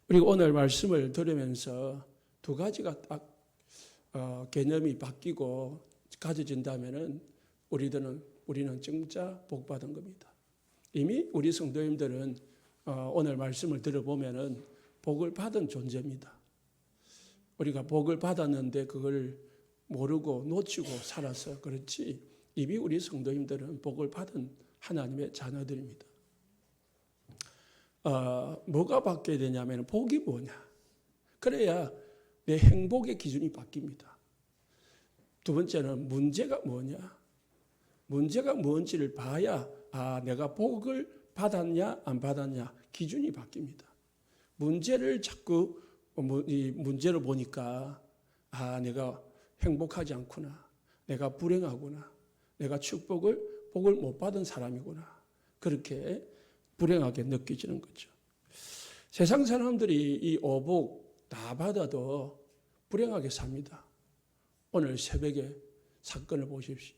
우리가 오늘 말씀을 들으면서 두 가지가 딱 개념이 바뀌고 가져진다면은 우리는 진짜 복 받은 겁니다. 이미 우리 성도님들은 오늘 말씀을 들어보면은 복을 받은 존재입니다. 우리가 복을 받았는데 그걸 모르고 놓치고 살아서 그렇지, 이미 우리 성도님들은 복을 받은 하나님의 자녀들입니다. 뭐가 바뀌어야 되냐면 복이 뭐냐? 그래야 내 행복의 기준이 바뀝니다. 두 번째는 문제가 뭐냐? 문제가 뭔지를 봐야 내가 복을 받았냐 안 받았냐 기준이 바뀝니다. 문제를 자꾸 이 문제로 보니까 내가 행복하지 않구나, 내가 불행하구나, 내가 복을 못 받은 사람이구나, 그렇게 불행하게 느껴지는 거죠. 세상 사람들이 이 오복 다 받아도 불행하게 삽니다. 오늘 새벽에 사건을 보십시오.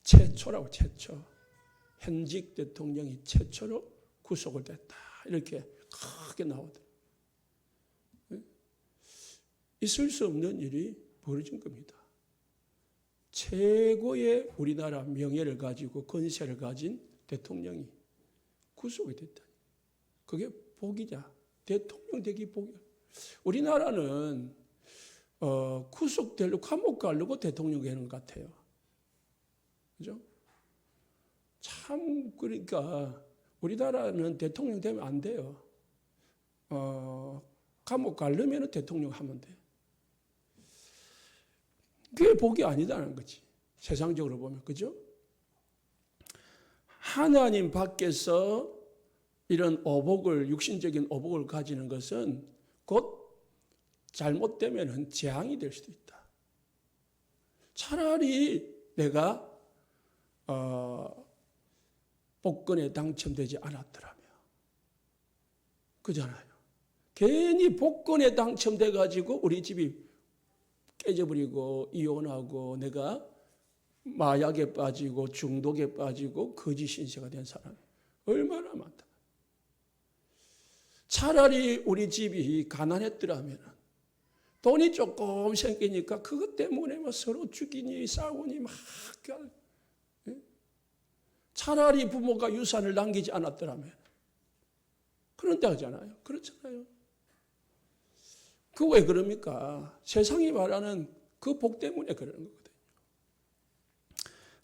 최초라고, 최초. 현직 대통령이 최초로 구속을 됐다, 이렇게 크게 나오더라고요. 있을 수 없는 일이 벌어진 겁니다. 최고의 우리나라 명예를 가지고 권세를 가진 대통령이 구속이 됐다니. 그게 복이냐? 대통령 되기 복이야. 우리나라는 구속되려고 감옥 가려고 대통령 되는 것 같아요. 그죠? 참, 그러니까 우리나라는 대통령 되면 안 돼요. 감옥 가려면 대통령 하면 돼. 그게 복이 아니다는 거지. 세상적으로 보면. 그죠? 하나님 밖에서 이런 오복을, 육신적인 오복을 가지는 것은 곧 잘못되면 재앙이 될 수도 있다. 차라리 내가 복권에 당첨되지 않았더라면, 그잖아요. 괜히 복권에 당첨돼 가지고 우리 집이 깨져버리고 이혼하고 내가 마약에 빠지고 중독에 빠지고 거짓 신세가 된 사람이 얼마나 많다. 차라리 우리 집이 가난했더라면, 돈이 조금 생기니까 그것 때문에 막 서로 죽이니 싸우니 막, 차라리 부모가 유산을 남기지 않았더라면, 그런데 하잖아요. 그렇잖아요. 그 왜 그럽니까? 세상이 말하는 그 복 때문에 그러는 거거든요.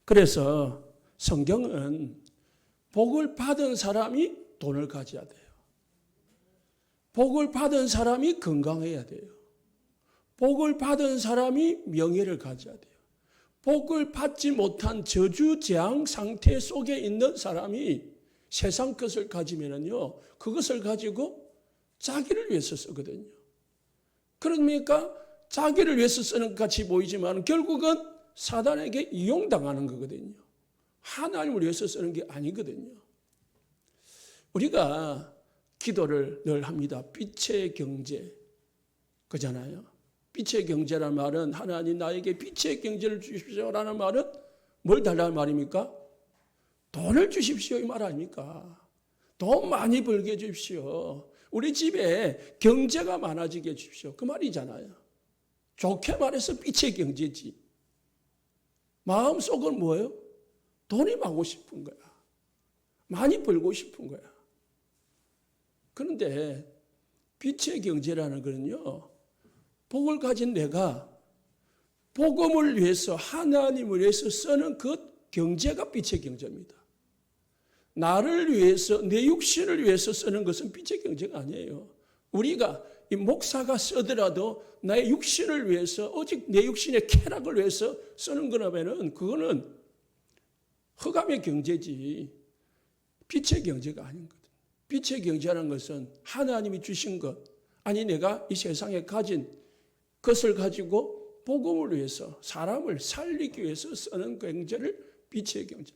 그래서 성경은 복을 받은 사람이 돈을 가져야 돼요. 복을 받은 사람이 건강해야 돼요. 복을 받은 사람이 명예를 가져야 돼요. 복을 받지 못한 저주 재앙 상태 속에 있는 사람이 세상 것을 가지면은요, 그것을 가지고 자기를 위해서 쓰거든요. 그러니까 자기를 위해서 쓰는 것 같이 보이지만 결국은 사단에게 이용당하는 거거든요. 하나님을 위해서 쓰는 게 아니거든요. 우리가 기도를 늘 합니다. 빛의 경제, 그잖아요. 빛의 경제라는 말은 하나님 나에게 빛의 경제를 주십시오라는 말은 뭘 달라는 말입니까? 돈을 주십시오 이 말 아닙니까? 돈 많이 벌게 해주십시오. 우리 집에 경제가 많아지게 해주십시오. 그 말이잖아요. 좋게 말해서 빛의 경제지. 마음속은 뭐예요? 돈이 많고 싶은 거야. 많이 벌고 싶은 거야. 그런데 빛의 경제라는 거는요, 복을 가진 내가 복음을 위해서, 하나님을 위해서 쓰는 그 경제가 빛의 경제입니다. 나를 위해서, 내 육신을 위해서 쓰는 것은 빛의 경제가 아니에요. 우리가 이 목사가 쓰더라도 나의 육신을 위해서, 오직 내 육신의 쾌락을 위해서 쓰는 거라면은 그거는 흑암의 경제지 빛의 경제가 아닌 거거든요. 빛의 경제라는 것은 하나님이 주신 것, 아니 내가 이 세상에 가진 것을 가지고 복음을 위해서, 사람을 살리기 위해서 쓰는 경제를 빛의 경제.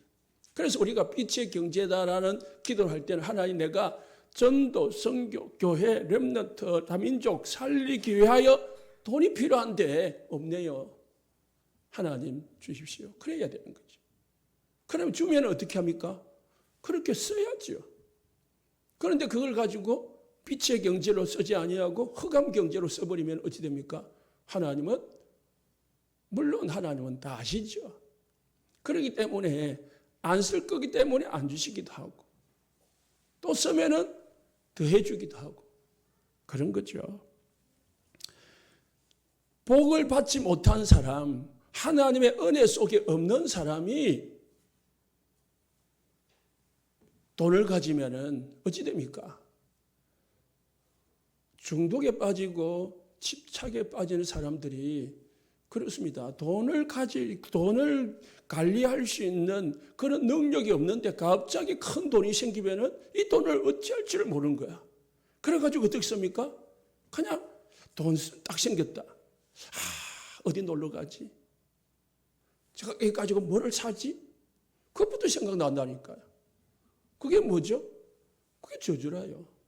그래서 우리가 빛의 경제다라는 기도를 할 때는 하나님 내가 전도, 선교, 교회, 렘넌트, 다민족 살리기 위하여 돈이 필요한데 없네요. 하나님 주십시오. 그래야 되는 거죠. 그러면 주면 어떻게 합니까? 그렇게 써야죠. 그런데 그걸 가지고 빛의 경제로 쓰지 아니하고 흑암 경제로 써버리면 어찌 됩니까? 하나님은 물론 하나님은 다 아시죠. 그렇기 때문에 안 쓸 거기 때문에 안 주시기도 하고 또 쓰면은 더 해주기도 하고 그런 거죠. 복을 받지 못한 사람, 하나님의 은혜 속에 없는 사람이 돈을 가지면은 어찌 됩니까? 중독에 빠지고 집착에 빠지는 사람들이 그렇습니다. 돈을 관리할 수 있는 그런 능력이 없는데 갑자기 큰 돈이 생기면은 이 돈을 어찌할 줄을 모르는 거야. 그래가지고 어떻게 씁니까? 그냥 돈 딱 생겼다. 어디 놀러 가지? 제가 이 가지고 뭐를 사지? 그것부터 생각난다니까요. 그게 뭐죠? 그게 저주라요.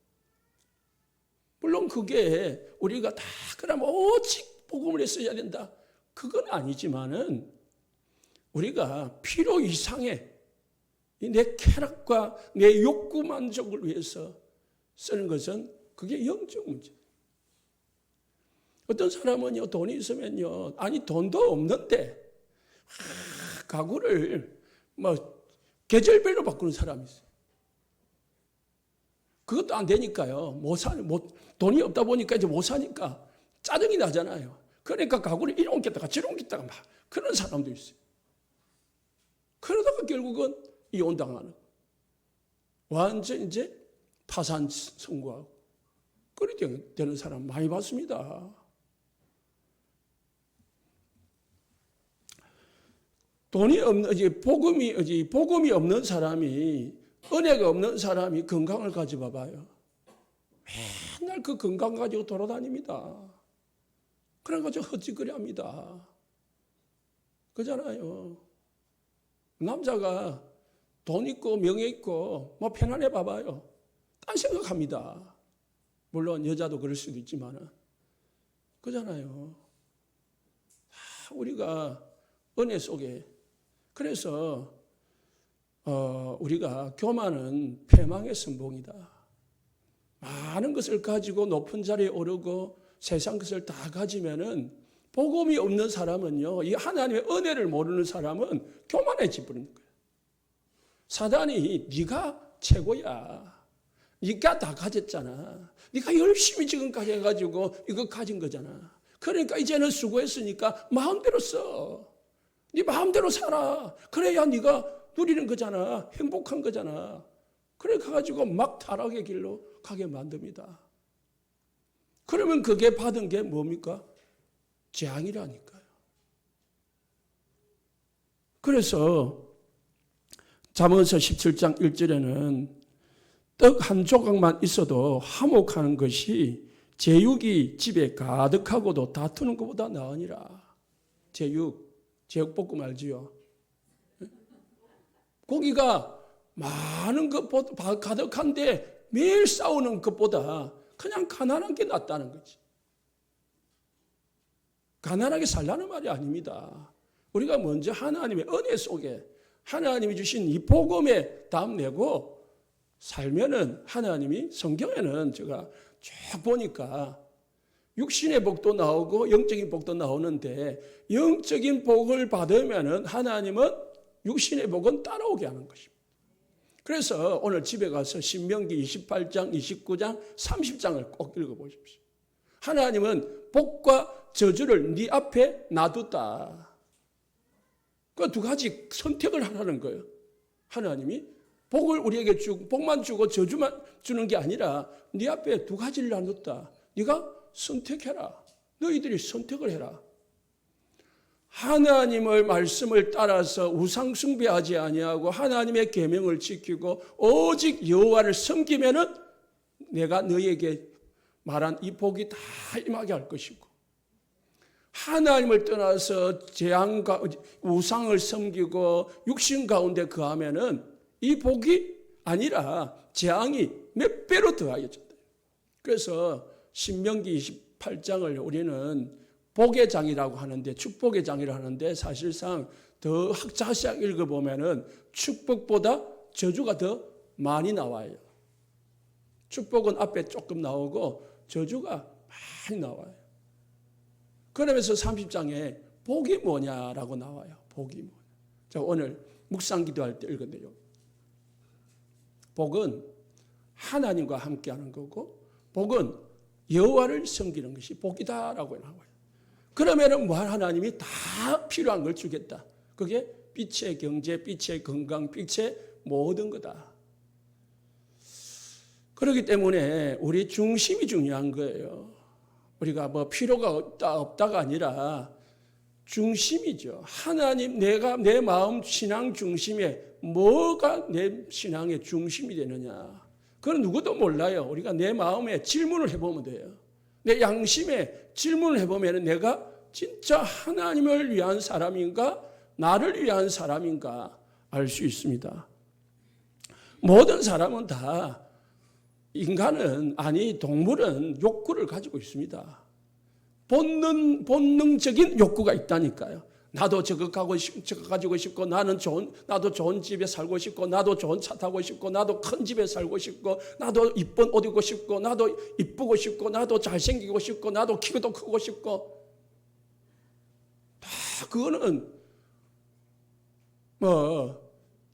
물론 그게 우리가 다 그럼 오직 복음을 써야 된다. 그건 아니지만은 우리가 필요 이상의 내 쾌락과 내 욕구 만족을 위해서 쓰는 것은 그게 영적 문제. 어떤 사람은요, 돈이 있으면요, 아니 돈도 없는데 가구를 계절별로 바꾸는 사람이 있어요. 그것도 안 되니까요. 돈이 없다 보니까 이제 못 사니까 짜증이 나잖아요. 그러니까 가구를 이리 옮겼다가 저리 옮겼다가 막 그런 사람도 있어요. 그러다가 결국은 이혼당하는 완전 이제 파산 선고하고 그렇게 되는 사람 많이 봤습니다. 돈이 없는 복음이 없는 사람이 은혜가 없는 사람이 건강을 가지고 봐봐요. 맨날 그 건강 가지고 돌아다닙니다. 그래가지고 헛짓거리 합니다. 그잖아요. 남자가 돈 있고 명예 있고 뭐 편안해 봐봐요. 딴 생각합니다. 물론 여자도 그럴 수도 있지만 그잖아요. 우리가 은혜 속에 그래서 우리가 교만은 패망의 선봉이다. 많은 것을 가지고 높은 자리에 오르고 세상 것을 다 가지면은 복음이 없는 사람은요, 이 하나님의 은혜를 모르는 사람은 교만해져 버리는 거예요. 사단이 네가 최고야. 네가 다 가졌잖아. 네가 열심히 지금까지 해가지고 이거 가진 거잖아. 그러니까 이제는 수고했으니까 마음대로 써. 네 마음대로 살아. 그래야 네가 누리는 거잖아. 행복한 거잖아. 그래 가지고 막 타락의 길로 가게 만듭니다. 그러면 그게 받은 게 뭡니까? 재앙이라니까요. 그래서 잠언서 17장 1절에는 떡 한 조각만 있어도 화목하는 것이 제육이 집에 가득하고도 다투는 것보다 나으니라. 제육볶음 알지요? 고기가 많은 것보다 가득한데 매일 싸우는 것보다 그냥 가난한 게 낫다는 거지. 가난하게 살라는 말이 아닙니다. 우리가 먼저 하나님의 은혜 속에 하나님이 주신 이 복음에 담내고 살면은 하나님이 성경에는 제가 쭉 보니까 육신의 복도 나오고 영적인 복도 나오는데 영적인 복을 받으면은 하나님은 육신의 복은 따라오게 하는 것입니다. 그래서 오늘 집에 가서 신명기 28장, 29장, 30장을 꼭 읽어보십시오. 하나님은 복과 저주를 네 앞에 놔뒀다. 그 두 가지 선택을 하라는 거예요. 하나님이 복을 우리에게 주고 복만 주고 저주만 주는 게 아니라 네 앞에 두 가지를 놔뒀다. 네가 선택해라. 너희들이 선택을 해라. 하나님의 말씀을 따라서 우상 숭배하지 아니하고 하나님의 계명을 지키고 오직 여호와를 섬기면은 내가 너희에게 말한 이 복이 다 임하게 할 것이고 하나님을 떠나서 재앙과 우상을 섬기고 육신 가운데 거하면은 이 복이 아니라 재앙이 몇 배로 더하여진다. 그래서 신명기 28장을 우리는 복의 장이라고 하는데 축복의 장이라고 하는데 사실상 더 자세하게 읽어보면은 축복보다 저주가 더 많이 나와요. 축복은 앞에 조금 나오고 저주가 많이 나와요. 그러면서 30장에 복이 뭐냐라고 나와요. 복이 뭐냐. 자, 오늘 묵상 기도할 때 읽었네요. 복은 하나님과 함께하는 거고, 복은 여호와를 섬기는 것이 복이다라고 나와요. 그러면은 뭐 하나님이 다 필요한 걸 주겠다. 그게 빛의 경제, 빛의 건강, 빛의 모든 거다. 그렇기 때문에 우리 중심이 중요한 거예요. 우리가 뭐 필요가 없다가 아니라 중심이죠. 하나님, 내가 내 마음 신앙 중심에 뭐가 내 신앙의 중심이 되느냐. 그건 누구도 몰라요. 우리가 내 마음에 질문을 해보면 돼요. 내 양심에 질문을 해보면 내가 진짜 하나님을 위한 사람인가, 나를 위한 사람인가 알 수 있습니다. 모든 사람은 다, 인간은, 아니 동물은 욕구를 가지고 있습니다. 본능적인 욕구가 있다니까요. 나도 저거 가지고 싶고, 나도 좋은 집에 살고 싶고, 나도 좋은 차 타고 싶고, 나도 큰 집에 살고 싶고, 나도 이쁜 옷 입고 싶고, 나도 이쁘고 싶고, 나도 잘생기고 싶고, 나도 키도 크고 싶고. 다 그거는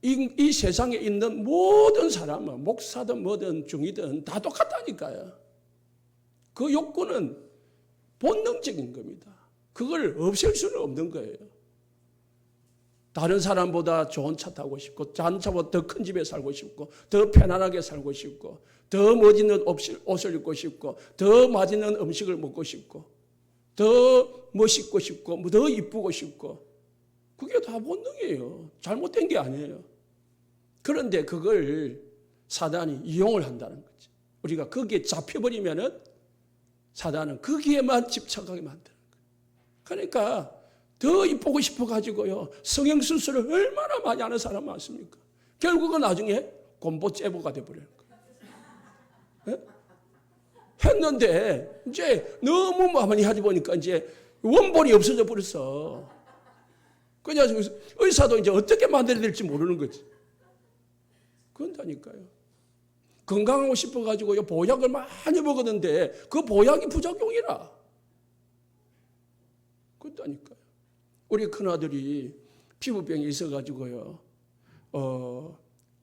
이 세상에 있는 모든 사람은, 목사든 뭐든 중이든 다 똑같다니까요. 그 욕구는 본능적인 겁니다. 그걸 없앨 수는 없는 거예요. 다른 사람보다 좋은 차 타고 싶고, 다른 차보다 더 큰 집에 살고 싶고, 더 편안하게 살고 싶고, 더 멋있는 옷을 입고 싶고, 더 맛있는 음식을 먹고 싶고, 더 멋있고 싶고, 더 이쁘고 싶고. 그게 다 본능이에요. 잘못된 게 아니에요. 그런데 그걸 사단이 이용을 한다는 거지. 우리가 거기에 잡혀버리면은 사단은 거기에만 집착하게 만드는 거예요. 그러니까 더 이쁘고 싶어가지고요, 성형수술을 얼마나 많이 하는 사람 많습니까? 결국은 나중에 곰보째보가 돼버리는 거예요. 네? 했는데 이제 너무 많이 하다 보니까 이제 원본이 없어져 버렸어. 그냥 의사도 이제 어떻게 만들어야 될지 모르는 거지. 그런다니까요. 건강하고 싶어가지고 보약을 많이 먹었는데 그 보약이 부작용이라. 그렇다니까요. 우리 큰아들이 피부병이 있어가지고요.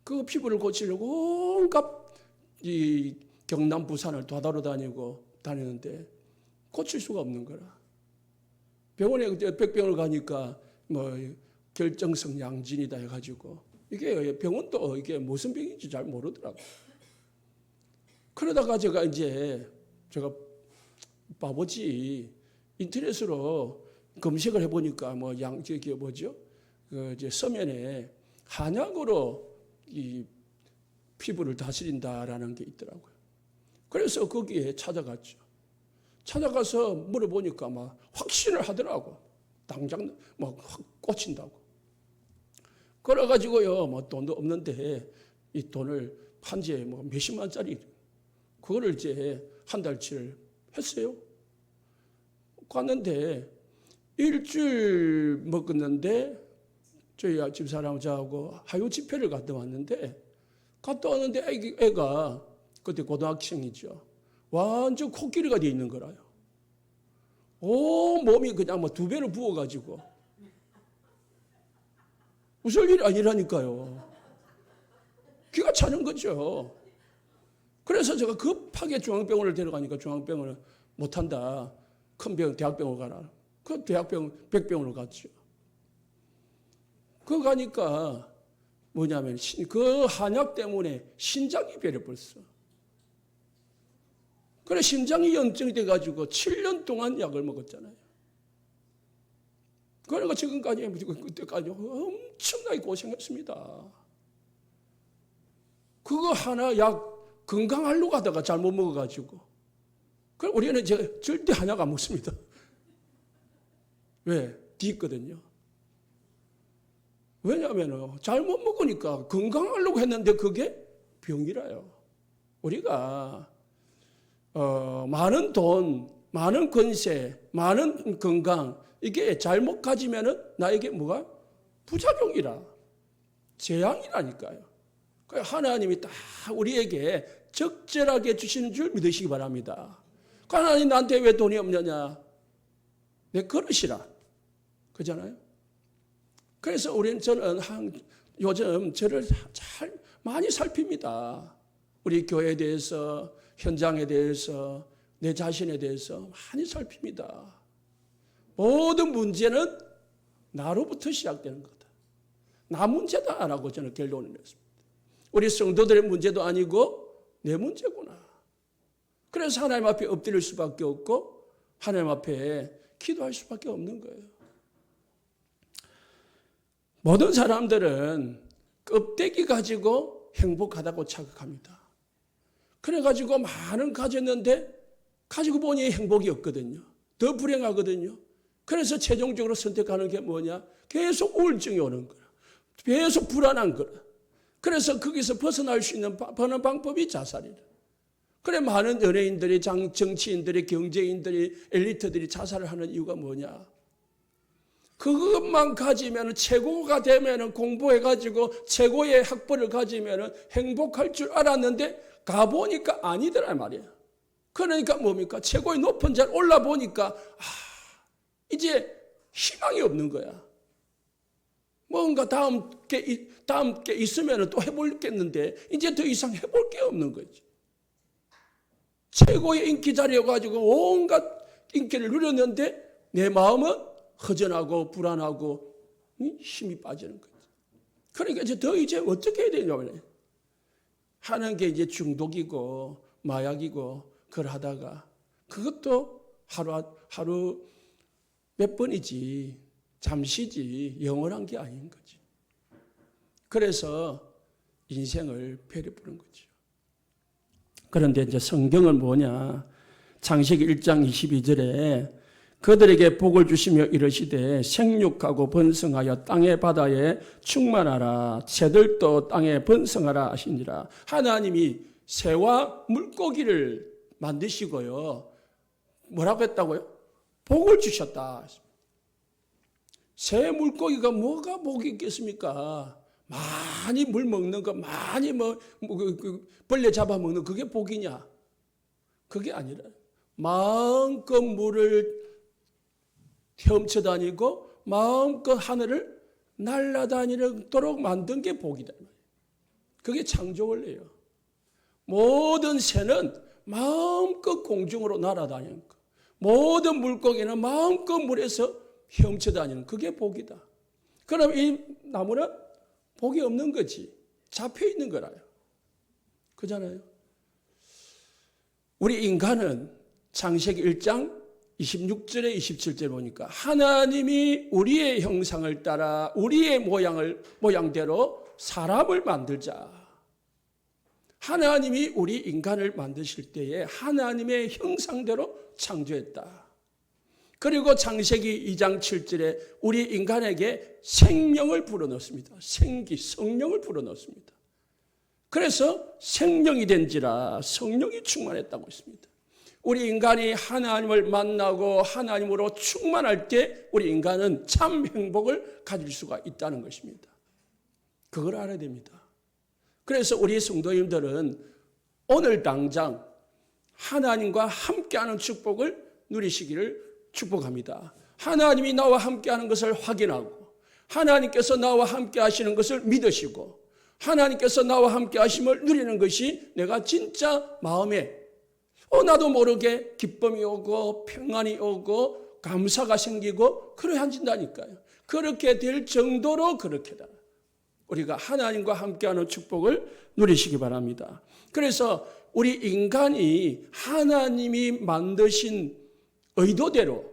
그 피부를 고치려고 온갖 이 경남 부산을 다니는데 고칠 수가 없는 거라. 병원에 백병을 가니까 뭐 결정성 양진이다 해가지고 이게 병원도 이게 무슨 병인지 잘 모르더라고. 그러다가 제가 바보지 인터넷으로 검색을 해보니까 서면에 한약으로 이 피부를 다스린다라는 게 있더라고요. 그래서 거기에 찾아갔죠. 찾아가서 물어보니까 막 확신을 하더라고. 당장 막 확 꽂힌다고. 그래가지고요, 뭐 돈도 없는데 이 돈을 판지에 뭐 몇십만짜리 그거를 이제 한 달치를 했어요. 갔는데 일주일 먹었는데 저희 집사람 저하고 하루 집회를 갔다 왔는데 애가 그때 고등학생이죠. 완전 코끼리가 돼 있는 거라요. 온 몸이 그냥 뭐 2배로 부어가지고 웃을 일이 아니라니까요. 기가 차는 거죠. 그래서 제가 급하게 중앙병원을 데려가니까 중앙병원을 못한다. 큰 병, 대학병원 가라. 그 백병으로 갔죠. 그거 가니까 뭐냐면 그 한약 때문에 신장이 베려버렸어. 그래 심장이 염증이 돼가지고 7년 동안 약을 먹었잖아요. 그러니까 지금까지 그때까지 엄청나게 고생했습니다. 그거 하나 약 건강하려고 하다가 잘못 먹어가지고. 그럼 우리는 제가 절대 한약 안 먹습니다. 왜? 뒤있거든요. 왜냐하면 잘못 먹으니까 건강하려고 했는데 그게 병이라요. 우리가 많은 돈, 많은 권세, 많은 건강 이게 잘못 가지면은 나에게 뭐가 부작용이라 재앙이라니까요. 하나님이 딱 우리에게 적절하게 주시는 줄 믿으시기 바랍니다. 하나님 나한테 왜 돈이 없느냐? 내 그릇이라. 그잖아요. 그래서 저는 요즘 저를 많이 살핍니다. 우리 교회에 대해서, 현장에 대해서, 내 자신에 대해서 많이 살핍니다. 모든 문제는 나로부터 시작되는 거다. 나 문제다라고 저는 결론을 냈습니다. 우리 성도들의 문제도 아니고 내 문제구나. 그래서 하나님 앞에 엎드릴 수밖에 없고 하나님 앞에 기도할 수밖에 없는 거예요. 모든 사람들은 껍데기 가지고 행복하다고 착각합니다. 그래가지고 많은 가졌는데 가지고 보니 행복이 없거든요. 더 불행하거든요. 그래서 최종적으로 선택하는 게 뭐냐? 계속 우울증이 오는 거야. 계속 불안한 거야. 그래서 거기서 벗어날 수 있는 방법이 자살이다. 그래 많은 연예인들이, 정치인들이, 경제인들이, 엘리트들이 자살을 하는 이유가 뭐냐? 그것만 가지면 최고가 되면 공부해가지고 최고의 학벌을 가지면 행복할 줄 알았는데 가보니까 아니더란 말이에요. 그러니까 뭡니까? 최고의 높은 자리에 올라보니까 이제 희망이 없는 거야. 뭔가 다음 게 있으면 또 해볼겠는데 이제 더 이상 해볼 게 없는 거지. 최고의 인기 자리여가지고 온갖 인기를 누렸는데 내 마음은 허전하고 불안하고 힘이 빠지는 거지. 그러니까 이제 어떻게 해야 되냐면 하는 게 이제 중독이고 마약이고 그걸 하다가 그것도 하루 몇 번이지 잠시지 영원한 게 아닌 거지. 그래서 인생을 배려부른 거죠. 그런데 이제 성경은 뭐냐? 창세기 1장 22절에 그들에게 복을 주시며 이르시되 생육하고 번성하여 땅의 바다에 충만하라. 새들도 땅에 번성하라 하시니라. 하나님이 새와 물고기를 만드시고요. 뭐라고 했다고요? 복을 주셨다. 새 물고기가 뭐가 복이 있겠습니까? 많이 물 먹는 거, 많이 벌레 잡아먹는 그게 복이냐? 그게 아니라 마음껏 물을 헤엄쳐 다니고 마음껏 하늘을 날아다니도록 만든 게 복이다. 그게 창조 원리예요. 모든 새는 마음껏 공중으로 날아다니는 거. 모든 물고기는 마음껏 물에서 헤엄쳐 다니는 그게 복이다. 그럼 이 나무는 복이 없는 거지. 잡혀 있는 거라요. 그잖아요. 우리 인간은 창세기 1장 26절에 27절 보니까 하나님이 우리의 형상을 따라 우리의 모양대로 사람을 만들자. 하나님이 우리 인간을 만드실 때에 하나님의 형상대로 창조했다. 그리고 창세기 2장 7절에 우리 인간에게 생명을 불어넣습니다. 성령을 불어넣습니다. 그래서 생명이 된지라 성령이 충만했다고 했습니다. 우리 인간이 하나님을 만나고 하나님으로 충만할 때 우리 인간은 참 행복을 가질 수가 있다는 것입니다. 그걸 알아야 됩니다. 그래서 우리 성도님들은 오늘 당장 하나님과 함께하는 축복을 누리시기를 축복합니다. 하나님이 나와 함께하는 것을 확인하고 하나님께서 나와 함께 하시는 것을 믿으시고 하나님께서 나와 함께 하심을 누리는 것이 내가 진짜 마음에 나도 모르게 기쁨이 오고 평안이 오고 감사가 생기고 그러해진다니까요. 그렇게 될 정도로 그렇게다. 우리가 하나님과 함께하는 축복을 누리시기 바랍니다. 그래서 우리 인간이 하나님이 만드신 의도대로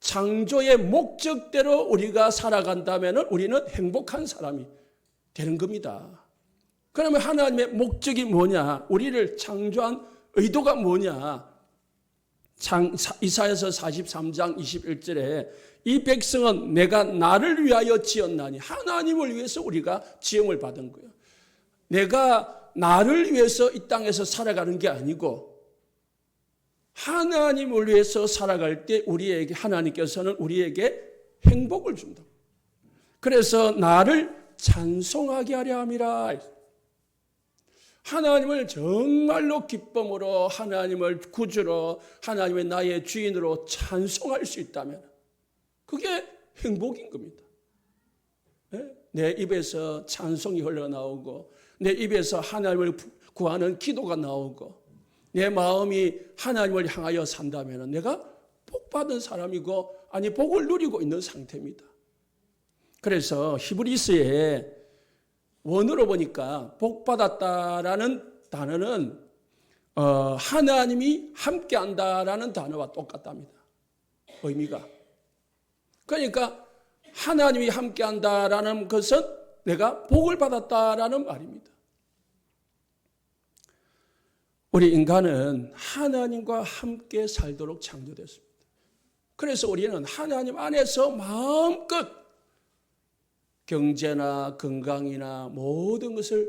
창조의 목적대로 우리가 살아간다면 우리는 행복한 사람이 되는 겁니다. 그러면 하나님의 목적이 뭐냐? 우리를 창조한 의도가 뭐냐? 이사야서 43장 21절에 이 백성은 내가 나를 위하여 지었나니 하나님을 위해서 우리가 지음을 받은 거예요. 내가 나를 위해서 이 땅에서 살아가는 게 아니고 하나님을 위해서 살아갈 때 우리에게 하나님께서는 우리에게 행복을 준다. 그래서 나를 찬송하게 하려 함이라. 하나님을 정말로 기쁨으로, 하나님을 구주로, 하나님의 나의 주인으로 찬송할 수 있다면 그게 행복인 겁니다. 내 입에서 찬송이 흘러나오고, 내 입에서 하나님을 구하는 기도가 나오고, 내 마음이 하나님을 향하여 산다면 내가 복받은 사람이고, 아니 복을 누리고 있는 상태입니다. 그래서 히브리서에 원어로 보니까 복받았다라는 단어는 하나님이 함께한다라는 단어와 똑같답니다. 의미가. 그러니까 하나님이 함께한다라는 것은 내가 복을 받았다라는 말입니다. 우리 인간은 하나님과 함께 살도록 창조됐습니다. 그래서 우리는 하나님 안에서 마음껏 경제나 건강이나 모든 것을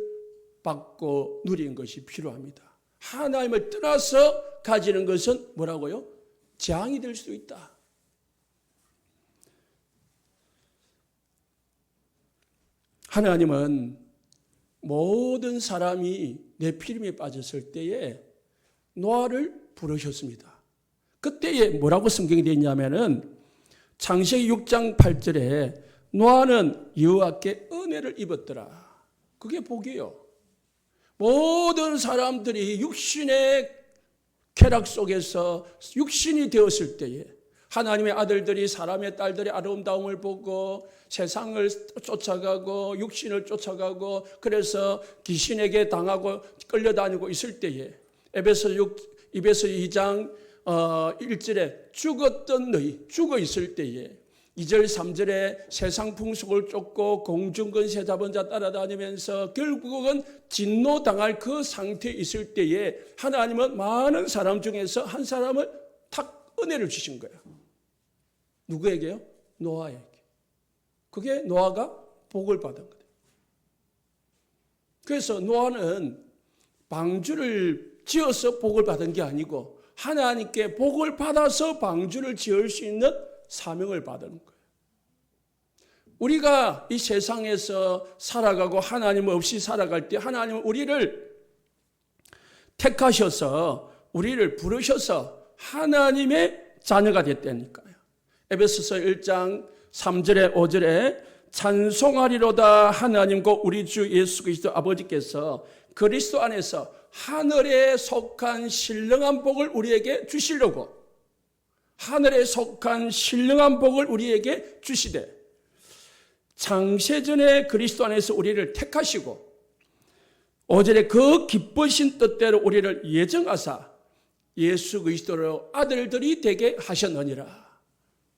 받고 누리는 것이 필요합니다. 하나님을 떠나서 가지는 것은 뭐라고요? 재앙이 될 수 있다. 하나님은 모든 사람이 네피림에 빠졌을 때에 노아를 부르셨습니다. 그때에 뭐라고 성경이 되어 있냐면은 창세기 6장 8절에 노아는 여호와께 은혜를 입었더라. 그게 복이에요. 모든 사람들이 육신의 쾌락 속에서 육신이 되었을 때에 하나님의 아들들이 사람의 딸들의 아름다움을 보고 세상을 쫓아가고 육신을 쫓아가고 그래서 귀신에게 당하고 끌려다니고 있을 때에 에베소 2장 1절에 죽었던 너희 죽어 있을 때에 2절 3절에 세상 풍속을 쫓고 공중권세 잡은 자 따라다니면서 결국은 진노당할 그 상태에 있을 때에 하나님은 많은 사람 중에서 한 사람을 탁 은혜를 주신 거예요. 누구에게요? 노아에게. 그게 노아가 복을 받은 거예요. 그래서 노아는 방주를 지어서 복을 받은 게 아니고 하나님께 복을 받아서 방주를 지을 수 있는 사명을 받은 거예요. 우리가 이 세상에서 살아가고 하나님 없이 살아갈 때 하나님은 우리를 택하셔서 우리를 부르셔서 하나님의 자녀가 됐다니까요. 에베소서 1장 3절에 5절에 찬송하리로다 하나님과 우리 주 예수 그리스도 아버지께서 그리스도 안에서 하늘에 속한 신령한 복을 우리에게 주시려고 하늘에 속한 신령한 복을 우리에게 주시되 창세전에 그리스도 안에서 우리를 택하시고 5절에 그 기쁘신 뜻대로 우리를 예정하사 예수 그리스도로 아들들이 되게 하셨느니라.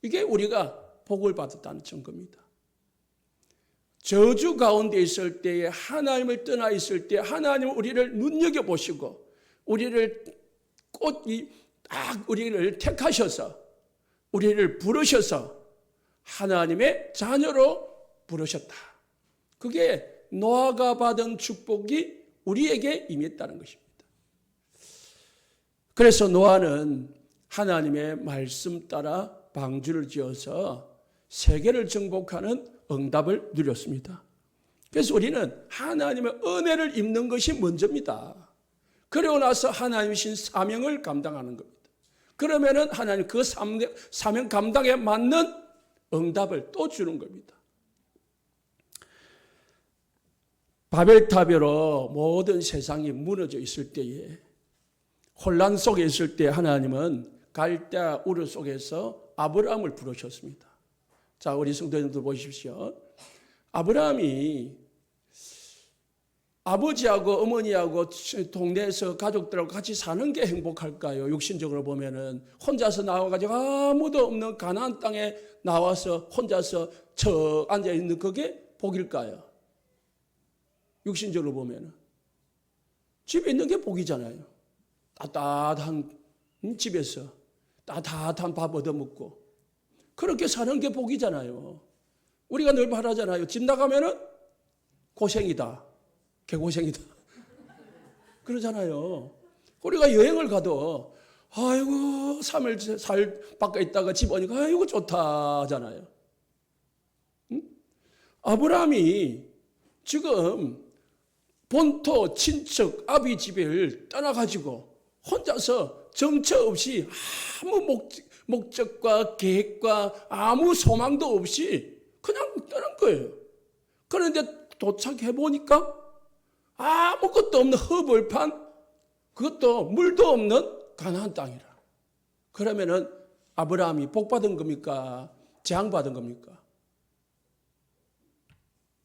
이게 우리가 복을 받았다는 증거입니다. 저주 가운데 있을 때에 하나님을 떠나 있을 때 하나님은 우리를 눈여겨보시고 우리를 우리를 택하셔서 우리를 부르셔서 하나님의 자녀로 부르셨다. 그게 노아가 받은 축복이 우리에게 임했다는 것입니다. 그래서 노아는 하나님의 말씀 따라 방주를 지어서 세계를 정복하는 응답을 누렸습니다. 그래서 우리는 하나님의 은혜를 입는 것이 먼저입니다. 그러고 나서 하나님이 신 사명을 감당하는 겁니다. 그러면은 하나님 그 사명 감당에 맞는 응답을 또 주는 겁니다. 바벨탑으로 모든 세상이 무너져 있을 때에 혼란 속에 있을 때 하나님은 갈대아 우르 속에서 아브라함을 부르셨습니다. 자, 우리 성도님들 보십시오. 아브라함이 아버지하고 어머니하고 동네에서 가족들하고 같이 사는 게 행복할까요? 육신적으로 보면은 혼자서 나와가지고 아무도 없는 가나안 땅에 나와서 혼자서 저 앉아 있는 그게 복일까요? 육신적으로 보면은 집에 있는 게 복이잖아요. 따뜻한 집에서 따뜻한 밥 얻어 먹고 그렇게 사는 게 복이잖아요. 우리가 늘 말하잖아요. 집 나가면은 고생이다. 개고생이다. 그러잖아요. 우리가 여행을 가도 아이고 3일 4일 밖에 있다가 집 오니까 아이고 좋다 하잖아요. 응? 아브라함이 지금 본토 친척 아비 집을 떠나가지고 혼자서 정처 없이 아무 목적과 계획과 아무 소망도 없이 그냥 떠난 거예요. 그런데 도착해 보니까 아무것도 없는 허벌판, 그것도 물도 없는 가나안 땅이라. 그러면은 아브라함이 복 받은 겁니까? 재앙 받은 겁니까?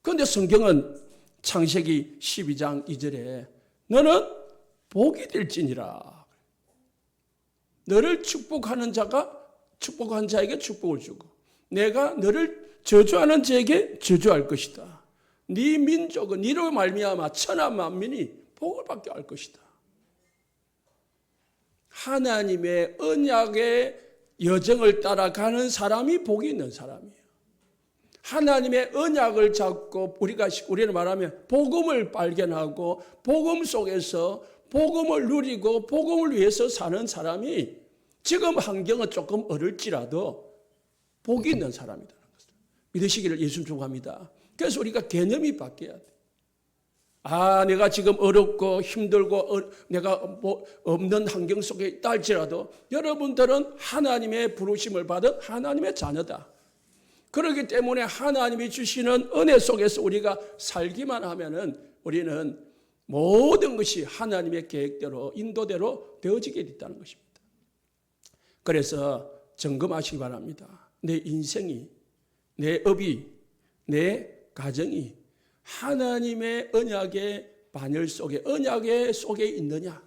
그런데 성경은 창세기 12장 2절에 너는 복이 될지니라. 너를 축복하는 자가 축복한 자에게 축복을 주고 내가 너를 저주하는 자에게 저주할 것이다. 네 민족은 이로 말미암아 천하 만민이 복을 받게 할 것이다. 하나님의 언약의 여정을 따라가는 사람이 복이 있는 사람이에요. 하나님의 언약을 잡고 우리는 말하면 복음을 발견하고 복음 속에서 복음을 누리고 복음을 위해서 사는 사람이 지금 환경은 조금 어려울지라도 복이 있는 사람이라는 것을 믿으시기를 예수님 축복합니다. 그래서 우리가 개념이 바뀌어야 돼. 내가 지금 어렵고 힘들고 내가 없는 환경 속에 있다 할지라도 여러분들은 하나님의 부르심을 받은 하나님의 자녀다. 그렇기 때문에 하나님이 주시는 은혜 속에서 우리가 살기만 하면은 우리는 모든 것이 하나님의 계획대로 인도대로 되어지게 됐다는 것입니다. 그래서 점검하시기 바랍니다. 내 인생이, 내 업이, 내 가정이 하나님의 언약의 반열 속에, 언약의 속에 있느냐,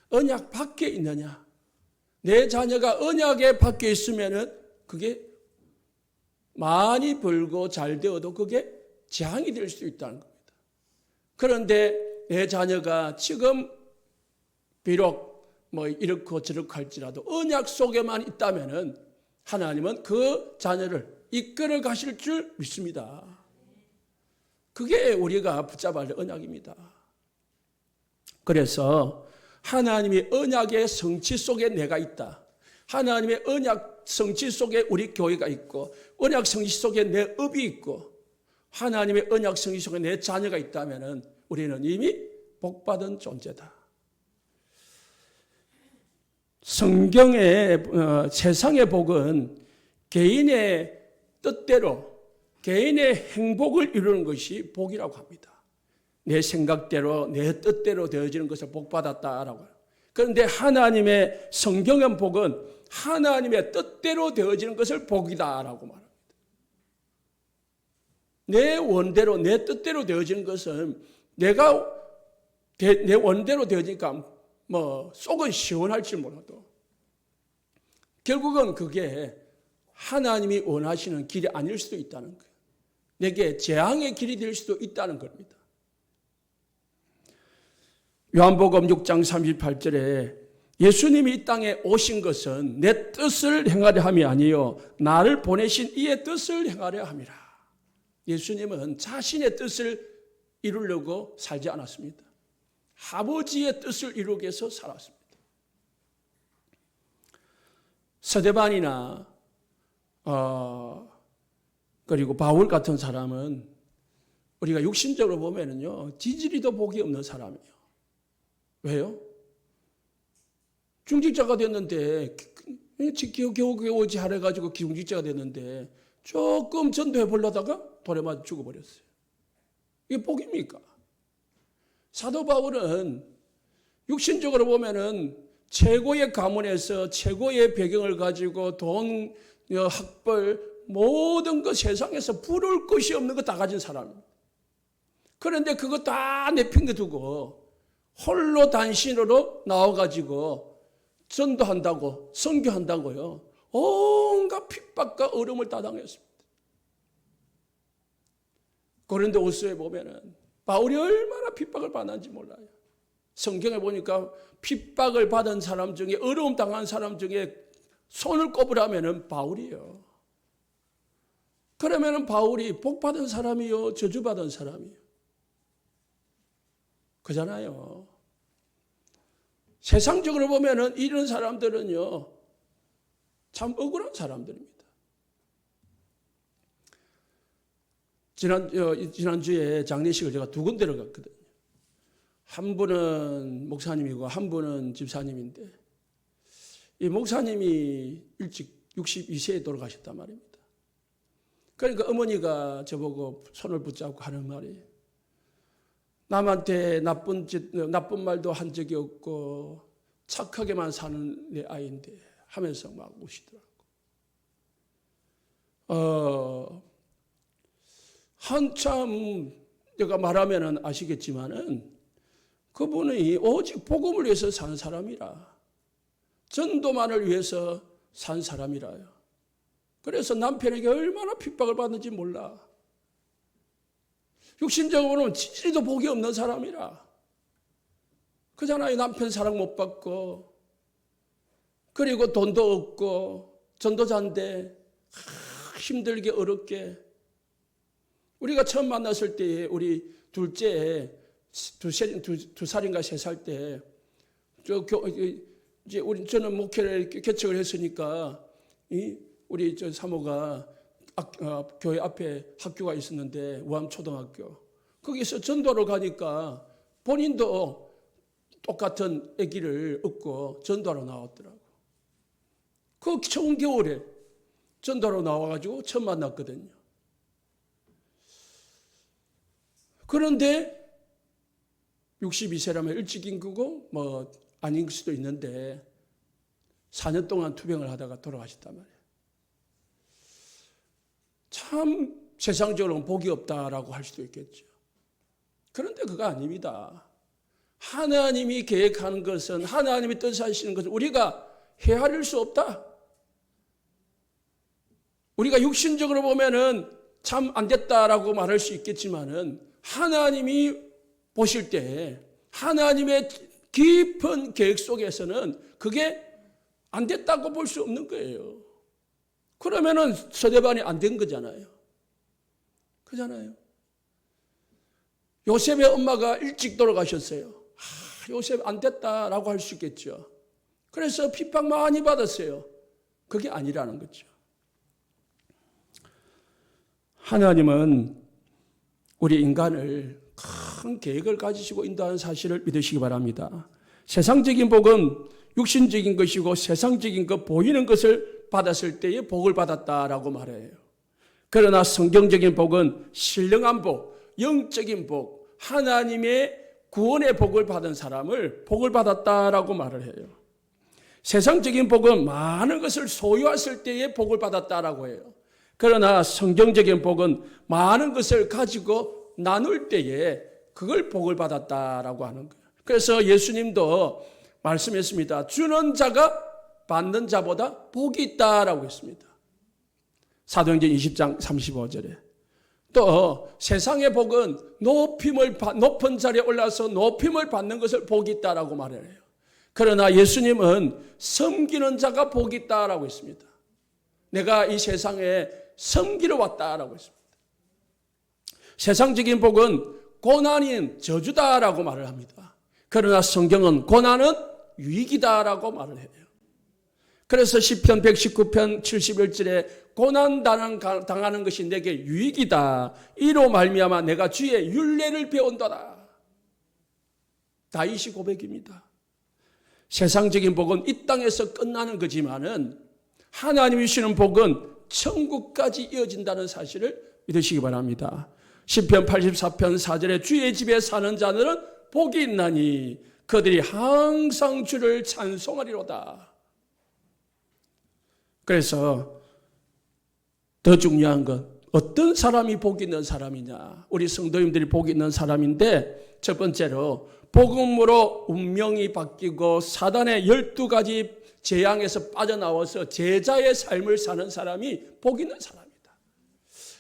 언약 밖에 있느냐. 내 자녀가 언약의 밖에 있으면은 그게 많이 벌고 잘 되어도 그게 재앙이 될 수 있다는 겁니다. 그런데 내 자녀가 지금 비록 이렇고 저렇고 할지라도 언약 속에만 있다면은 하나님은 그 자녀를 이끌어 가실 줄 믿습니다. 그게 우리가 붙잡아야 할 언약입니다. 그래서 하나님의 언약의 성취 속에 내가 있다. 하나님의 언약 성취 속에 우리 교회가 있고 언약 성취 속에 내 업이 있고 하나님의 언약 성취 속에 내 자녀가 있다면 우리는 이미 복받은 존재다. 성경의 세상의 복은 개인의 뜻대로 개인의 행복을 이루는 것이 복이라고 합니다. 내 생각대로 내 뜻대로 되어지는 것을 복받았다라고 해요. 그런데 하나님의 성경의 복은 하나님의 뜻대로 되어지는 것을 복이다라고 말합니다. 내 원대로 내 뜻대로 되어지는 것은 내가 내 원대로 되어지니까 속은 시원할지 몰라도 결국은 그게 하나님이 원하시는 길이 아닐 수도 있다는 거예요. 내게 재앙의 길이 될 수도 있다는 겁니다. 요한복음 6장 38절에 예수님이 이 땅에 오신 것은 내 뜻을 행하려 함이 아니요 나를 보내신 이의 뜻을 행하려 함이라. 예수님은 자신의 뜻을 이루려고 살지 않았습니다. 아버지의 뜻을 이루기 위해서 살았습니다. 스데반이나 그리고 바울 같은 사람은 우리가 육신적으로 보면은요 지지리도 복이 없는 사람이에요. 왜요? 중직자가 됐는데 겨우 잘해가지고 중직자가 됐는데 조금 전도해 보려다가 돌에 맞아 죽어버렸어요. 이게 복입니까? 사도 바울은 육신적으로 보면은 최고의 가문에서 최고의 배경을 가지고 돈, 학벌, 모든 것 세상에서 부러울 것이 없는 거 다 가진 사람입니다. 그런데 그거 다 내팽개두고 홀로 단신으로 나와가지고 전도한다고 선교한다고요. 온갖 핍박과 어려움을 다 당했습니다. 고린도후서에 보면은 바울이 얼마나 핍박을 받았는지 몰라요. 성경에 보니까 핍박을 받은 사람 중에 어려움 당한 사람 중에 손을 꼽으라면은 바울이에요. 그러면은 바울이 복 받은 사람이요, 저주 받은 사람이요. 그잖아요. 세상적으로 보면은 이런 사람들은요, 참 억울한 사람들입니다. 지난주에 장례식을 제가 2군데를 갔거든요. 한 분은 목사님이고 한 분은 집사님인데 이 목사님이 일찍 62세에 돌아가셨단 말입니다. 그러니까 어머니가 저보고 손을 붙잡고 하는 말이 남한테 나쁜 말도 한 적이 없고 착하게만 사는 내 아이인데 하면서 막 우시더라고. 한참 내가 말하면 아시겠지만은 그분이 오직 복음을 위해서 산 사람이라, 전도만을 위해서 산 사람이라요. 그래서 남편에게 얼마나 핍박을 받는지 몰라. 육신적으로는 지지리도 복이 없는 사람이라. 그잖아요. 남편 사랑 못 받고, 그리고 돈도 없고, 전도자인데 힘들게 어렵게. 우리가 처음 만났을 때에 우리 둘째 두 살인가 3살 때 이제 저는 목회를 개척을 했으니까 우리 저 사모가 교회 앞에 학교가 있었는데 우암초등학교, 거기서 전도를 가니까 본인도 똑같은 아기를 얻고 전도하러 나왔더라고. 그 추운 겨울에 전도하러 나와가지고 처음 만났거든요. 그런데 62세라면 일찍인 거고 뭐 아닌 수도 있는데 4년 동안 투병을 하다가 돌아가셨단 말이에요. 참 세상적으로는 복이 없다라고 할 수도 있겠죠. 그런데 그거 아닙니다. 하나님이 계획하는 것은, 하나님이 뜻하시는 것은 우리가 헤아릴 수 없다. 우리가 육신적으로 보면은 참 안 됐다라고 말할 수 있겠지만은 하나님이 보실 때 하나님의 깊은 계획 속에서는 그게 안 됐다고 볼 수 없는 거예요. 그러면은 서대반이 안 된 거잖아요. 그잖아요. 요셉의 엄마가 일찍 돌아가셨어요. 요셉 안 됐다라고 할 수 있겠죠. 그래서 핍박 많이 받았어요. 그게 아니라는 거죠. 하나님은 우리 인간을 큰 계획을 가지시고 인도하는 사실을 믿으시기 바랍니다. 세상적인 복은 육신적인 것이고 세상적인 것 보이는 것을 받았을 때에 복을 받았다라고 말해요. 그러나 성경적인 복은 신령한 복, 영적인 복, 하나님의 구원의 복을 받은 사람을 복을 받았다라고 말을 해요. 세상적인 복은 많은 것을 소유했을 때에 복을 받았다라고 해요. 그러나 성경적인 복은 많은 것을 가지고 나눌 때에 그걸 복을 받았다라고 하는 거예요. 그래서 예수님도 말씀했습니다. 주는 자가 받는 자보다 복이 있다라고 했습니다. 사도행전 20장 35절에. 또 세상의 복은 높은 자리에 올라서 높임을 받는 것을 복이 있다라고 말을 해요. 그러나 예수님은 섬기는 자가 복이 있다라고 했습니다. 내가 이 세상에 섬기러 왔다라고 했습니다. 세상적인 복은 고난인 저주다라고 말을 합니다. 그러나 성경은 고난은 유익이다라고 말을 해요. 그래서 시편 119편 71절에 고난 당하는 것이 내게 유익이다. 이로 말미암아 내가 주의 율례를 배운도다. 다윗이 고백입니다. 세상적인 복은 이 땅에서 끝나는 거지만은 하나님이 주시는 복은 천국까지 이어진다는 사실을 믿으시기 바랍니다. 시편 84편 4절에 주의 집에 사는 자들은 복이 있나니 그들이 항상 주를 찬송하리로다. 그래서 더 중요한 건 어떤 사람이 복이 있는 사람이냐. 우리 성도님들이 복이 있는 사람인데 첫 번째로 복음으로 운명이 바뀌고 사단의 12가지 재앙에서 빠져나와서 제자의 삶을 사는 사람이 복 있는 사람이다.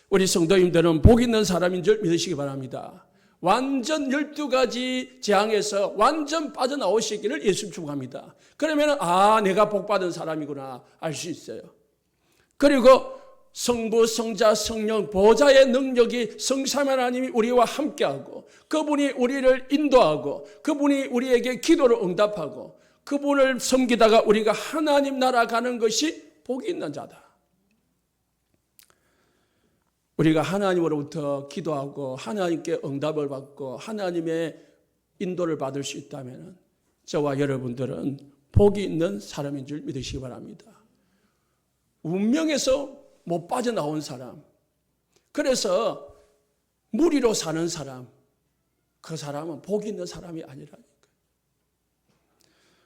우리 성도님들은 복 있는 사람인 줄 믿으시기 바랍니다. 완전 12가지 재앙에서 완전 빠져나오시기를 예수님 축복합니다. 그러면 내가 복받은 사람이구나 알 수 있어요. 그리고 성부, 성자, 성령, 보좌의 능력이 성삼 하나님이 우리와 함께하고 그분이 우리를 인도하고 그분이 우리에게 기도를 응답하고 그분을 섬기다가 우리가 하나님 나라 가는 것이 복이 있는 자다. 우리가 하나님으로부터 기도하고 하나님께 응답을 받고 하나님의 인도를 받을 수 있다면 저와 여러분들은 복이 있는 사람인 줄 믿으시기 바랍니다. 운명에서 못 빠져나온 사람, 그래서 무리로 사는 사람, 그 사람은 복 있는 사람이 아니라니까요.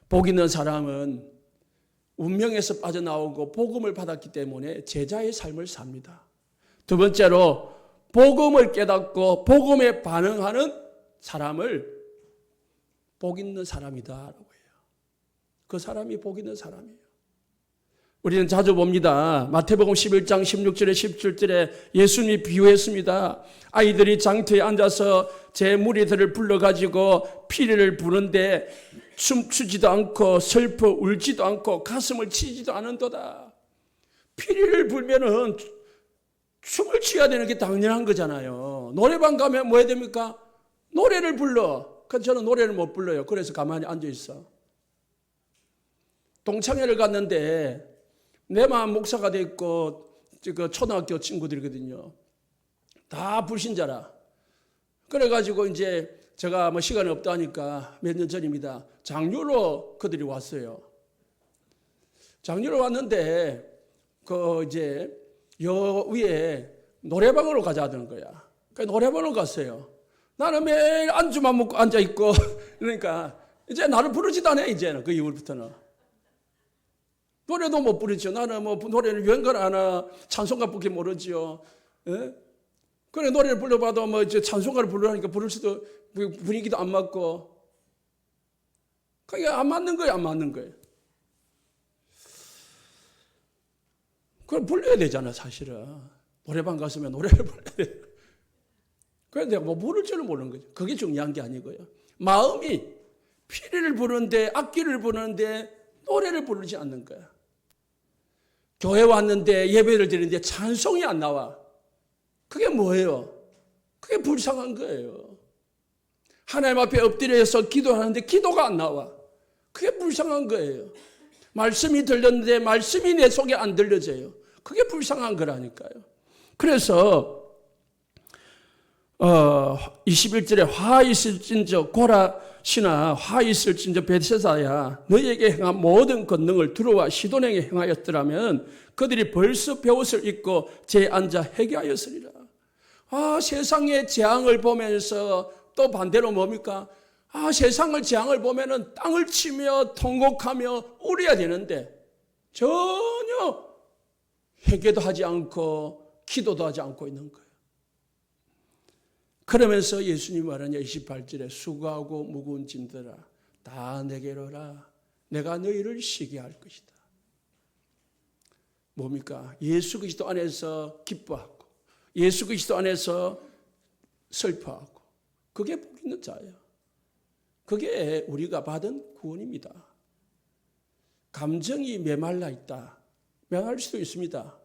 복 있는 사람은 운명에서 빠져나오고 복음을 받았기 때문에 제자의 삶을 삽니다. 두 번째로 복음을 깨닫고 복음에 반응하는 사람을 복 있는 사람이다라고 해요. 그 사람이 복 있는 사람이에요. 우리는 자주 봅니다. 마태복음 11장 16절에 17절에 예수님이 비유했습니다. 아이들이 장터에 앉아서 제 무리들을 불러가지고 피리를 부는데 춤추지도 않고 슬퍼 울지도 않고 가슴을 치지도 않은도다. 피리를 불면은 춤을 취해야 되는 게 당연한 거잖아요. 노래방 가면 뭐 해야 됩니까? 노래를 불러. 그래서 저는 노래를 못 불러요. 그래서 가만히 앉아 있어. 동창회를 갔는데 내만 목사가 돼 있고 그 초등학교 친구들이거든요. 다 불신자라. 그래가지고 이제 제가 뭐 시간이 없다니까 몇 년 전입니다. 장류로 그들이 왔어요. 장류로 왔는데 그 이제 여 위에 노래방으로 가자 하는 거야. 그러니까 노래방으로 갔어요. 나는 매일 안주만 먹고 앉아 있고 그러니까 이제 나를 부르지도 않아. 이제는 그 이후부터는. 노래도 못 부르죠. 나는 뭐 노래를 유행가를 하나 찬송가밖에 모르지요. 예? 그래 노래를 불러봐도 뭐 이제 찬송가를 부르라니까 부를 수도 분위기도 안 맞고 그게 안 맞는 거예요. 안 맞는 거예요. 그걸 불러야 되잖아 사실은. 노래방 갔으면 노래를 불러야 돼. 그런데 뭐 부를 줄은 모르는 거죠. 그게 중요한 게 아니고요. 마음이 피리를 부르는데 악기를 부르는데 노래를 부르지 않는 거야. 교회 왔는데 예배를 드리는데 찬송이 안 나와. 그게 뭐예요? 그게 불쌍한 거예요. 하나님 앞에 엎드려서 기도하는데 기도가 안 나와. 그게 불쌍한 거예요. 말씀이 들렸는데 말씀이 내 속에 안 들려져요. 그게 불쌍한 거라니까요. 그래서 21절에 화 있을진저 고라시나 화 있을진저 벳세다야 너희에게 행한 모든 권능을 두로와 시돈에게 행하였더라면 그들이 벌써 배옷을 입고 제 앉아 회개하였으리라. 세상의 재앙을 보면서 또 반대로 뭡니까? 세상을 재앙을 보면은 땅을 치며 통곡하며 울어야 되는데 전혀 회개도 하지 않고 기도도 하지 않고 있는 거예요. 그러면서 예수님 말하냐 28절에 수고하고 무거운 짐들아 다 내게로 오라. 내가 너희를 쉬게 할 것이다. 뭡니까? 예수 그리스도 안에서 기뻐하고 예수 그리스도 안에서 슬퍼하고 그게 복 있는 자예요. 그게 우리가 받은 구원입니다. 감정이 메말라 있다. 명할 수도 있습니다.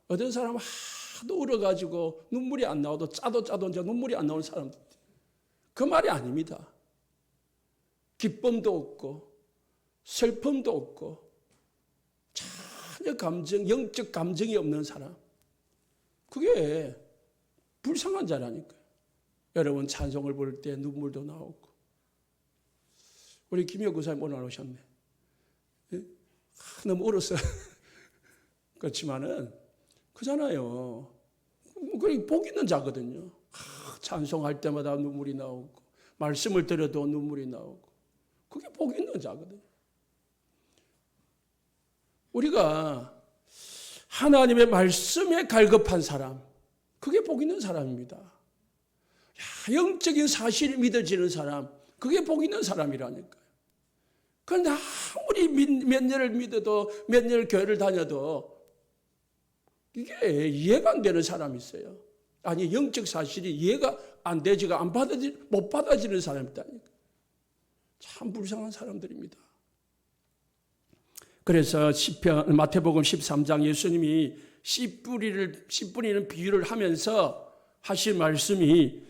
어떤 사람은 하도 울어가지고 눈물이 안 나와도 짜도 이제 눈물이 안 나오는 사람들. 그 말이 아닙니다. 기쁨도 없고 슬픔도 없고 전혀 영적 감정이 없는 사람. 그게 불쌍한 자라니까요. 여러분 찬송을 부를 때 눈물도 나오고. 우리 김효 구사님 오늘 오셨네. 너무 울었어요. 그렇지만은 그잖아요. 그게 복 있는 자거든요. 찬송할 때마다 눈물이 나오고 말씀을 들어도 눈물이 나오고 그게 복 있는 자거든요. 우리가 하나님의 말씀에 갈급한 사람, 그게 복 있는 사람입니다. 영적인 사실이 믿어지는 사람, 그게 복 있는 사람이라니까요. 그런데 아무리 몇 년을 믿어도 몇 년을 교회를 다녀도 이게 이해가 안 되는 사람이 있어요. 아니 영적 사실이 이해가 안 되지가 못 받아지는 사람이 있다니까. 참 불쌍한 사람들입니다. 그래서 마태복음 13장 예수님이 씨 뿌리는 비유를 하면서 하신 말씀이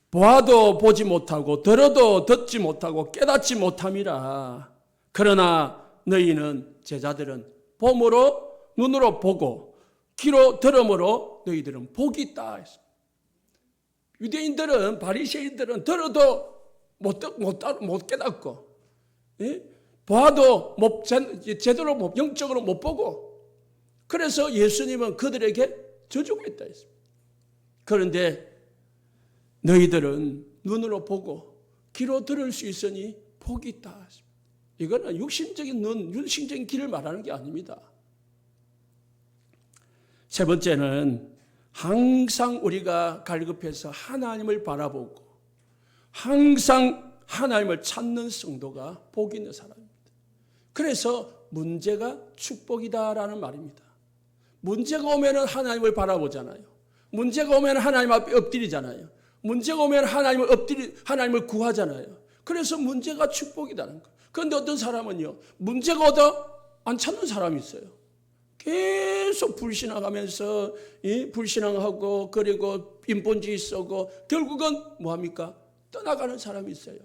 보아도 보지 못하고 들어도 듣지 못하고 깨닫지 못함이라. 그러나 너희는 제자들은 봄으로 눈으로 보고 귀로 들음으로 너희들은 복이 있다. 유대인들은 바리새인들은 들어도 못 깨닫고, 예? 봐도 제대로 영적으로 못 보고, 그래서 예수님은 그들에게 저주가 있다 했습니다. 그런데 너희들은 눈으로 보고 귀로 들을 수 있으니 복이 있다. 이거는 육신적인 눈, 육신적인 귀를 말하는 게 아닙니다. 세 번째는 항상 우리가 갈급해서 하나님을 바라보고 항상 하나님을 찾는 성도가 복이 있는 사람입니다. 그래서 문제가 축복이다라는 말입니다. 문제가 오면 하나님을 바라보잖아요. 문제가 오면 하나님 앞에 엎드리잖아요. 문제가 오면 하나님을 구하잖아요. 그래서 문제가 축복이라는 거예요. 그런데 어떤 사람은요, 문제가 오다 안 찾는 사람이 있어요. 계속 불신앙하면서, 불신앙하고, 그리고 인본주의 쓰고, 결국은 뭐합니까? 떠나가는 사람이 있어요.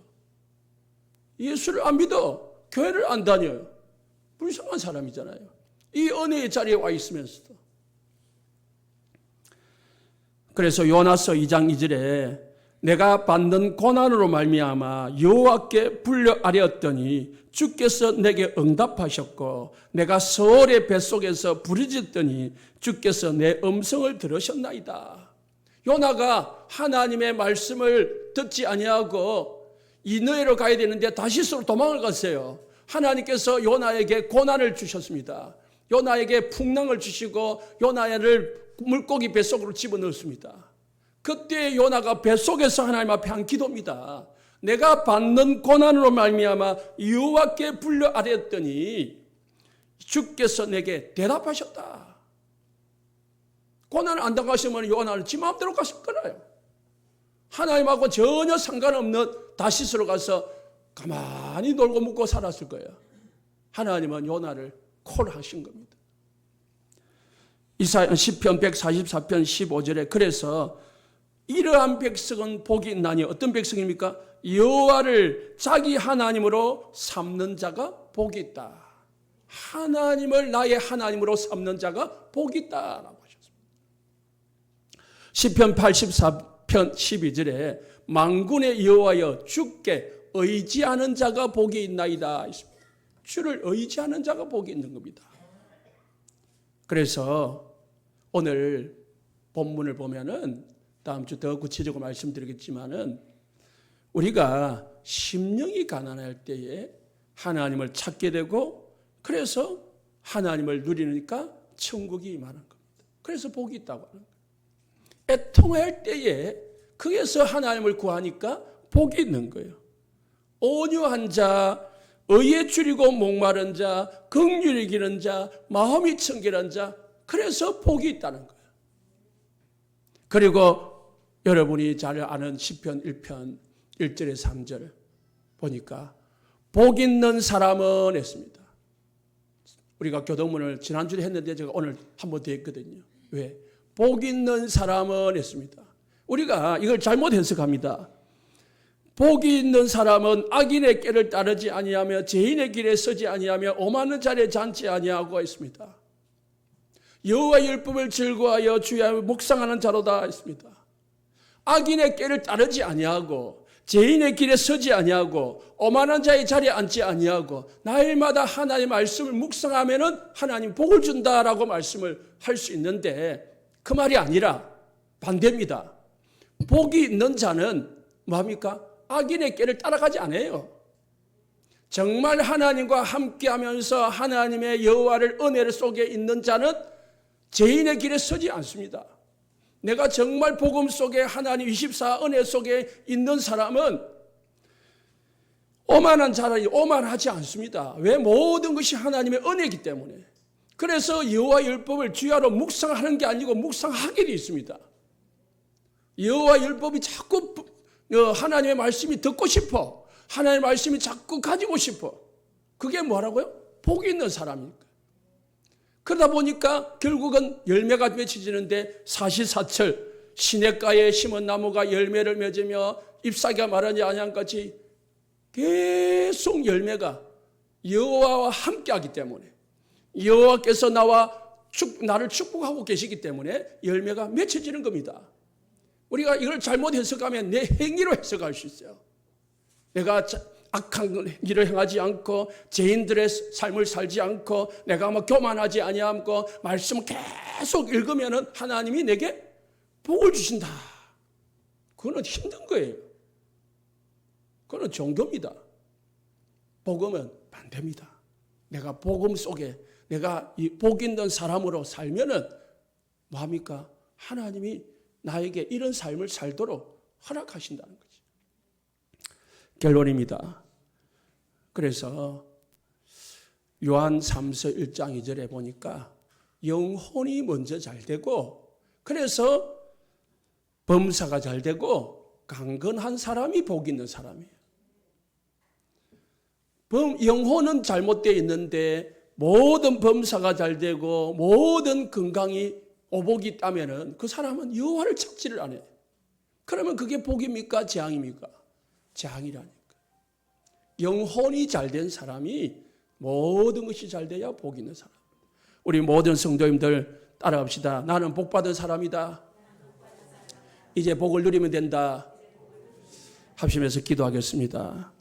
예수를 안 믿어. 교회를 안 다녀요. 불쌍한 사람이잖아요. 이 은혜의 자리에 와 있으면서도. 그래서 요나서 2장 2절에 내가 받는 고난으로 말미암아 여호와께 불려 아뢰었더니 주께서 내게 응답하셨고 내가 서울의 뱃속에서 부르짖더니 주께서 내 음성을 들으셨나이다. 요나가 하나님의 말씀을 듣지 아니하고 니느웨로 가야 되는데 다시스로 도망을 갔어요. 하나님께서 요나에게 고난을 주셨습니다. 요나에게 풍랑을 주시고 요나를 물고기 뱃속으로 집어넣었습니다. 그때 요나가 뱃속에서 하나님 앞에 한 기도입니다. 내가 받는 고난으로 말미암아 여호와께 불러 아뢰었더니 주께서 내게 대답하셨다. 고난을 안 당하시면 요나는 지 마음대로 갔을 거라요. 하나님하고 전혀 상관없는 다시스로 가서 가만히 놀고 묵고 살았을 거예요. 하나님은 요나를 콜하신 겁니다. 이사야 시편 144편 15절에 그래서 이러한 백성은 복이 있나니 어떤 백성입니까? 여호와를 자기 하나님으로 삼는 자가 복이 있다. 하나님을 나의 하나님으로 삼는 자가 복이 있다라고 하셨습니다. 시편 84편 12절에 만군의 여호와여 주께 의지하는 자가 복이 있나이다. 주를 의지하는 자가 복이 있는 겁니다. 그래서 오늘 본문을 보면은 다음 주 더 구체적으로 말씀드리겠지만은 우리가 심령이 가난할 때에 하나님을 찾게 되고 그래서 하나님을 누리니까 천국이 임하는 겁니다. 그래서 복이 있다고 하는 거예요. 애통할 때에 거기에서 하나님을 구하니까 복이 있는 거예요. 온유한 자, 의에 줄이고 목마른 자, 긍휼히 기는 자, 마음이 청결한 자, 그래서 복이 있다는 거예요. 그리고 여러분이 잘 아는 시편 1편 1절에 3절 보니까 복 있는 사람은 했습니다. 우리가 교동문을 지난주에 했는데 제가 오늘 한 번 더 했거든요. 왜? 복 있는 사람은 했습니다. 우리가 이걸 잘못 해석합니다. 복이 있는 사람은 악인의 꾀를 따르지 아니하며 죄인의 길에 서지 아니하며 오만한 자리에 앉지 아니하고 있습니다. 여호와의 율법을 즐거워하여 주의 묵상하는 자로다 했습니다. 악인의 꾀를 따르지 아니하고 죄인의 길에 서지 아니하고 오만한 자의 자리에 앉지 아니하고 날마다 하나님의 말씀을 묵상하면은 하나님 복을 준다라고 말씀을 할 수 있는데 그 말이 아니라 반대입니다. 복이 있는 자는 뭐합니까? 악인의 꾀를 따라가지 않아요. 정말 하나님과 함께하면서 하나님의 여호와를 은혜를 속에 있는 자는 죄인의 길에 서지 않습니다. 내가 정말 복음 속에 하나님 24 은혜 속에 있는 사람은 오만한 자라니 오만하지 않습니다. 왜? 모든 것이 하나님의 은혜이기 때문에. 그래서 여호와 율법을 주야로 묵상하는 게 아니고 묵상하게 되어 있습니다. 여호와 율법이 자꾸 하나님의 말씀이 듣고 싶어. 하나님의 말씀이 자꾸 가지고 싶어. 그게 뭐라고요? 복이 있는 사람이니까. 그러다 보니까 결국은 열매가 맺혀지는데 사시사철 시냇가에 심은 나무가 열매를 맺으며 잎사귀가 마르지 아니한 같이 계속 열매가 여호와와 함께하기 때문에 여호와께서 나를 축복하고 계시기 때문에 열매가 맺혀지는 겁니다. 우리가 이걸 잘못 해석하면 내 행위로 해석할 수 있어요. 내가 악한 일을 행하지 않고 죄인들의 삶을 살지 않고 내가 교만하지 아니하고 말씀을 계속 읽으면은 하나님이 내게 복을 주신다. 그거는 힘든 거예요. 그거는 종교입니다. 복음은 반대입니다. 내가 복음 속에 내가 이 복 있는 사람으로 살면은 뭐합니까? 하나님이 나에게 이런 삶을 살도록 허락하신다는 거지. 결론입니다. 그래서 요한 3서 1장 2절에 보니까 영혼이 먼저 잘 되고 그래서 범사가 잘 되고 강건한 사람이 복 있는 사람이에요. 영혼은 잘못되어 있는데 모든 범사가 잘 되고 모든 건강이 오복이 있다면 그 사람은 여호와를 찾지를 않아요. 그러면 그게 복입니까? 재앙입니까? 재앙이라니까. 영혼이 잘된 사람이 모든 것이 잘 돼야 복 있는 사람. 우리 모든 성도님들 따라합시다. 나는 복받은 사람이다. 이제 복을 누리면 된다. 합심해서 기도하겠습니다.